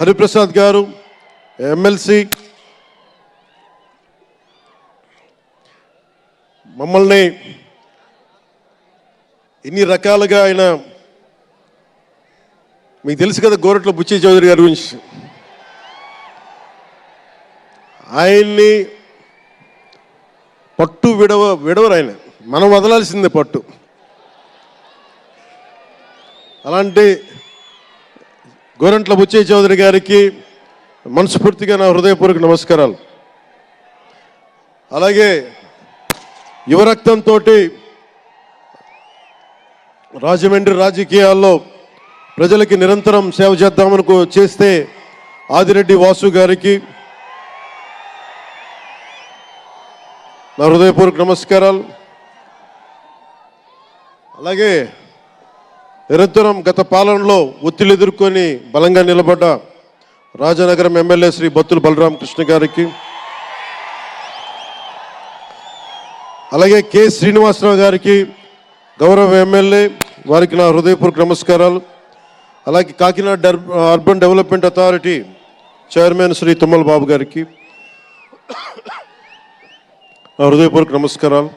హరిప్రసాద్ గారు ఎమ్మెల్సీ మమ్మల్ని ఇన్ని రకాలుగా ఆయన, మీకు తెలుసు కదా గోరట్ల బుచ్చి చౌదరి గారి గురించి, ఆయన్ని పట్టు విడవరు ఆయన, మనం వదలాల్సిందే పట్టు. అలాంటి గోరంట్ల బుచ్చయ్య చౌదరి గారికి మనస్ఫూర్తిగా నా హృదయపూర్వక నమస్కారాలు. అలాగే యువరక్తంతో రాజమండ్రి రాజకీయాల్లో ప్రజలకి నిరంతరం సేవ చేద్దామని చేస్తే ఆదిరెడ్డి వాసు గారికి నా హృదయపూర్వక నమస్కారాలు. అలాగే నిరంతరం గత పాలనలో ఒత్తిళ్లు ఎదుర్కొని బలంగా నిలబడ్డ రాజనగరం ఎమ్మెల్యే శ్రీ బత్తుల బలరామకృష్ణ గారికి, అలాగే కె శ్రీనివాసరావు గారికి గౌరవ ఎమ్మెల్యే, వారికి నా హృదయపూర్వక నమస్కారాలు. అలాగే Kakinada urban development authority chairman Shri Tummala Babu గారికి నా హృదయపూర్వక నమస్కారాలు.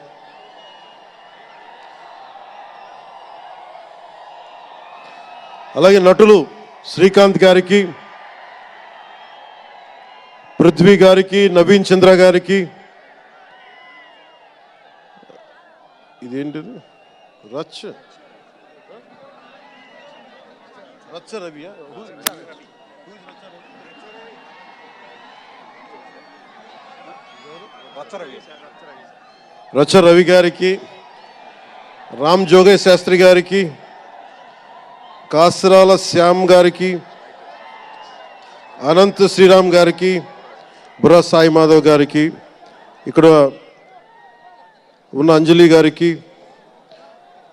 అలాగే నటులు శ్రీకాంత్ గారికి, పృథ్వీ గారికి, నవీన్ చంద్ర గారికి, ఇదేంటిది రచ్చ రవి, రచ్చ రవి గారికి, రామ్ జోగయ్య శాస్త్రి గారికి, కాసరాల శ్యామ్ గారికి, అనంత్ శ్రీరామ్ గారికి, బుర్రా సాయి మాధవ్ గారికి, ఇక్కడ ఉన్న అంజలి గారికి,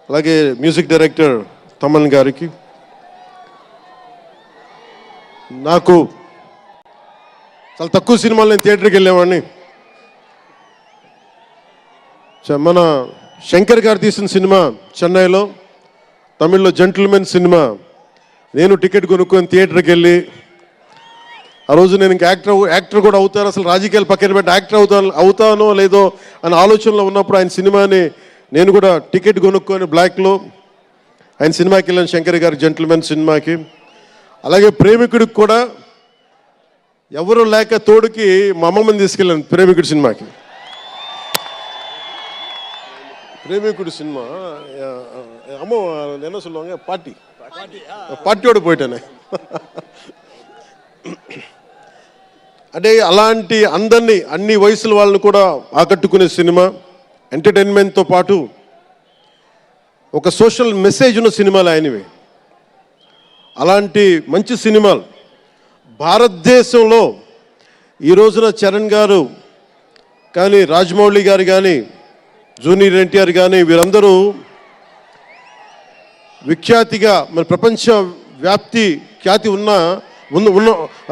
అలాగే మ్యూజిక్ డైరెక్టర్ తమన్ గారికి. నాకు చాలా తక్కువ సినిమాలు నేను థియేటర్కి వెళ్ళేవాడిని. మన శంకర్ గారు తీసిన సినిమా చెన్నైలో, తమిళ్లో జెంటిల్మెన్ సినిమా, నేను టికెట్ కొనుక్కొని థియేటర్కి వెళ్ళి, ఆ రోజు నేను ఇంకా యాక్టర్ కూడా అవుతాను, అసలు రాజకీయాలు పక్కన పెట్టి యాక్టర్ అవుతానో లేదో అనే ఆలోచనలో ఉన్నప్పుడు ఆయన సినిమాని నేను కూడా టికెట్ కొనుక్కొని బ్లాక్లో ఆయన సినిమాకి వెళ్ళాను, శంకర్ గారి జెంటిల్మెన్ సినిమాకి. అలాగే ప్రేమికుడికి కూడా ఎవరు లేక తోడుకి మా అమ్మమ్మని తీసుకెళ్ళాను ప్రేమికుడి సినిమాకి. பிரேமிக்குடி சினிமா அம்மா என்ன சொல்லுவாங்க, పార్టీயோடு పోయిటానే. అంటే అలాంటి అందరినీ, అన్ని వయసుల వాళ్ళని కూడా ఆకట్టుకునే సినిమా, ఎంటర్టైన్మెంట్తో పాటు ఒక సోషల్ మెసేజ్ ఉన్న సినిమాలు ఆయనవి. అలాంటి మంచి సినిమాలు భారతదేశంలో ఈ రోజున చరణ్ గారు కానీ, రాజమౌళి గారు కానీ, జూనియర్ ఎన్టీఆర్ కానీ, వీరందరూ విఖ్యాతిగా మన ప్రపంచ వ్యాప్తి ఖ్యాతి ఉన్న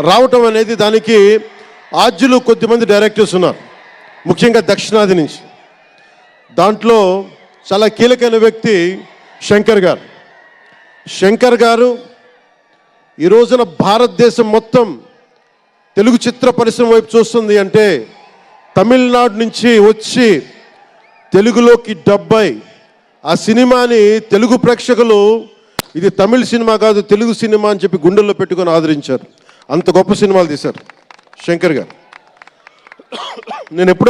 రావటం అనేది, దానికి ఆద్యులు కొద్దిమంది డైరెక్టర్స్ ఉన్నారు, ముఖ్యంగా దక్షిణాది నుంచి. దాంట్లో చాలా కీలకమైన వ్యక్తి శంకర్ గారు. శంకర్ గారు ఈ రోజున భారతదేశం మొత్తం తెలుగు చిత్ర పరిశ్రమ వైపు చూస్తుంది అంటే, తమిళనాడు నుంచి వచ్చి తెలుగులోకి డబ్బై ఆ సినిమాని తెలుగు ప్రేక్షకులు ఇది తమిళ సినిమా కాదు తెలుగు సినిమా అని చెప్పి గుండెల్లో పెట్టుకొని ఆదరించారు. అంత గొప్ప సినిమాలు తీశారు శంకర్ గారు. నేను ఎప్పుడు